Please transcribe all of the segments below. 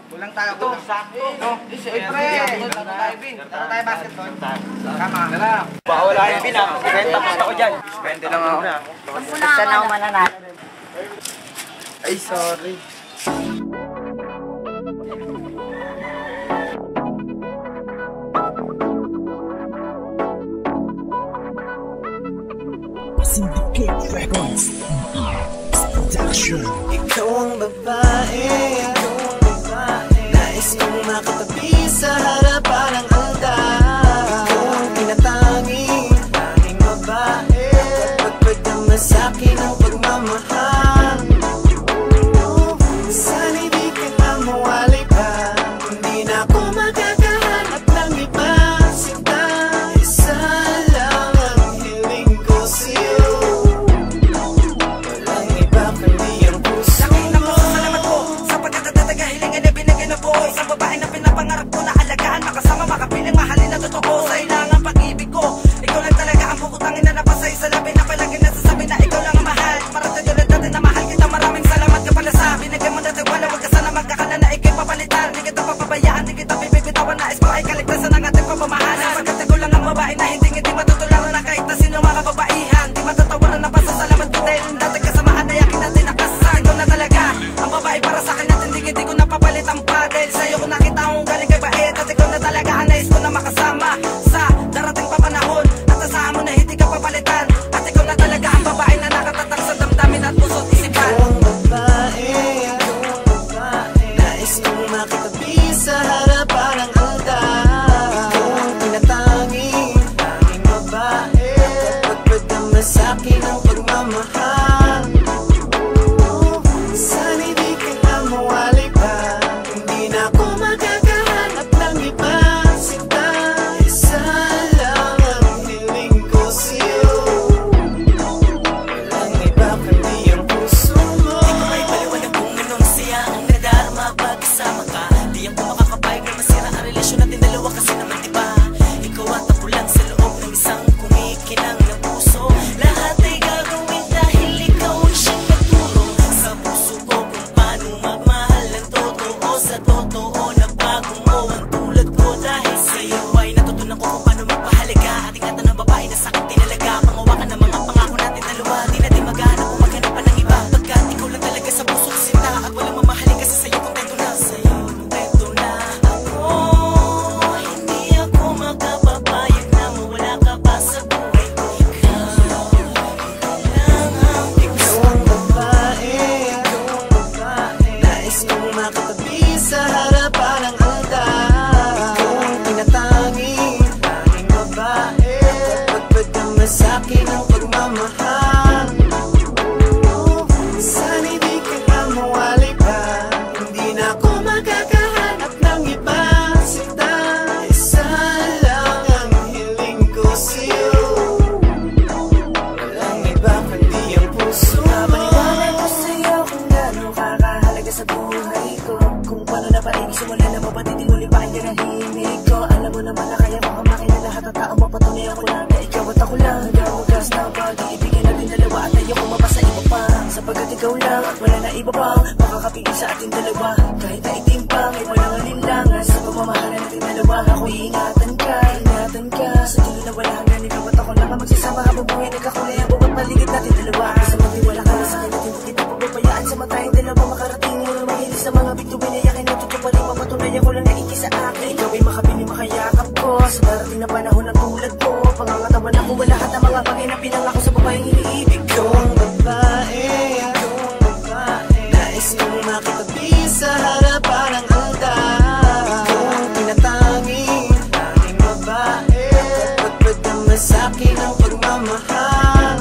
Kulang tayo, kulang. Sakto. Pre, tayo basketball. Tama. Wala yung pinap. Benta mo ako dyan. Spende lang ako. Saan ako mananalo? Ay, sorry. Syndicate Records Production. Ikaw ang babae, nais kong makatabi sa harapan ng altar. Ikaw ang tinatanging babae, pagpagdama sa'kin ang pagmamahal. Sana'y di ka na mawali pa, hindi na ako magkakahanap ng iba. Sinta, isa lang ang hiling ko sa'yo. Walang iba kundi ang puso mo. Laking ako sa salamat ko sa pagkakatataga hilingan na binigyan ako. Isang babae na pinapangarap ko na alagaan, makasama, makapiling, mahalin na totoo. Sa ilangan pag-ibig ko, ikaw lang talaga ang pukutangin na napasay sa labi na palagi nasasabi na ikaw lang ang mahal. Parating yun lang dati na mahal kita, maraming salamat ka pala sa binigyan mo dati wala. Huwag ka sana magkakala na ikay papalitan. Di kita papabayaan, di kita bibitawan. Nais ko ay kaligtasan ng ating pamamahalan. Pagkat ikaw lang ang babae na hindi matutularan na kahit na sino mga kababaihan. Di matatawaran na pasasalamat ko dahil dati kasamahan na yakin natin nakasa. Ikaw na talaga ang babae para sa akin at hindi ko napapalitan pa. Dahil sa'yo ko nakita akong galing kay bait. At ikaw na talaga ang nais ko na makasama sa darating pa panahon. At asahan mo na hindi ka papalitan. At ikaw na talaga ang babae na nakatatang sa damdamin at puso't isipan. Ikaw ang babae, nais kong makitabi sa harapan ng altar. Ikaw ang tinatanging babae, pagpagdama sa'kin ang pagmamahal. Sana'y di ka na mawali pa, hindi na ako magkakahanap ng iba. Sinta, isa lang ang hiling ko sa'yo. Walang iba kundi ang puso mo. Ikaw ay paliwanag kung anong siya ang nadarama pag kasama ka. Di ako makakapayag na masira ang relasyon natin dalawa kasi naman diba ikaw at ako lang sa loob ng isang kumikinang na puso. Lahat ay gagawin dahil ikaw ay siyang nagturo sa puso ko kung paano magmahal ng totoo. Sa totoo na bagong mo ang tulad ko. Dahil sa'yo ay natutunan ko kung paano magpahalaga. At ingatan ng babae na sa'kin tinalaga. Pangawakan ng mga pangako natin dalawa. Di natin maghanap kung maghanap pa ng iba. Pagkat ikaw lang talaga sa puso ko sinta. At walang mamahalin kasi sa'yo kontento na. Sa'yo kontento na ako. Hindi ako makapapayag na mawala ka pa sa buhay ko. Ikaw ang babae, nais kong makatabi sa harapan ng altar. Ikaw ang tinatanging babae, pagpagdama sa'kin ang pagmamahal. Sana'y di ka na mawali pa, hindi na ako magkakahanap ng iba. Sinta, isa lang ang hiling ko sa'yo. Walang iba kundi ang puso mo. Maliwanag ko sa'yo kung gano'ng kakahalaga sa buhay ko. Kung paano na paibig simula na mapatid muli pa ang tinahimik ko. Alam mo naman na kaya mo kamakin na lahat ng tao mapatunay ako lang na ikaw at ako lang. Hanggang wagas na pag-iibigin natin dalawa at ayoko mapasa iba pa. Sapagkat ikaw lang at wala na iba pang makakapigil sa ating dalawa. Kahit na itimpang ay walang alinlangan sa pagmamahalan natin dalawa. Ako ingatan ka sa dulo na wala hanggang ikaw at ako lang ang magsasama habang buhay nagkakulay ang bawat paligid natin dalawa. Sa magtiwala ka na sa akin at hindi kita pababayaan sa matayang dalawa. Makarating mo na mahilis sa mga bituin na yakin at tutupaling mapatunayan ko lang na iki sa akin. Ikaw ay makapiling makayakap ko sa darating na panahon ng tulad mo. Pangangatawan ako wala lahat ng mga bagay na pinangako sa babaeng iniibig ko. Ikaw ang babae, nais kong makitabi sa harapan ng altar. Ikaw ang tinatanging babae, pagpagdama sa'kin ang pagmamahal.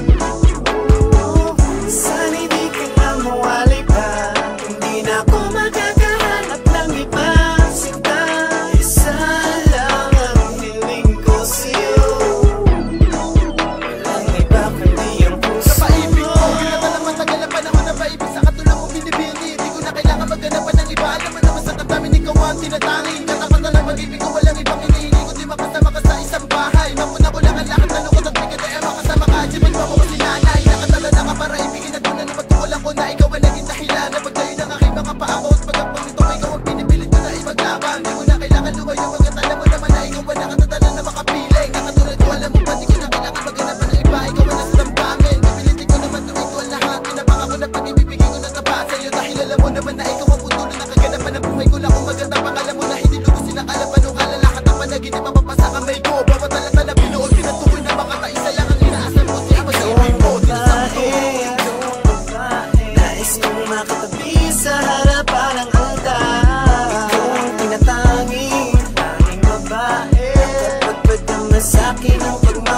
Sana'y di ka na mawali pa, hindi na ako magkakahanap ng iba. Sinta, isa lang ang hiling ko sa'yo. Walang iba kundi ang puso mo. Paibig ko, pinatalang matagal ang panahon na paibig sa katulad mo binibini. Di ko na kailangan maghanap pa ng iba.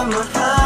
mahal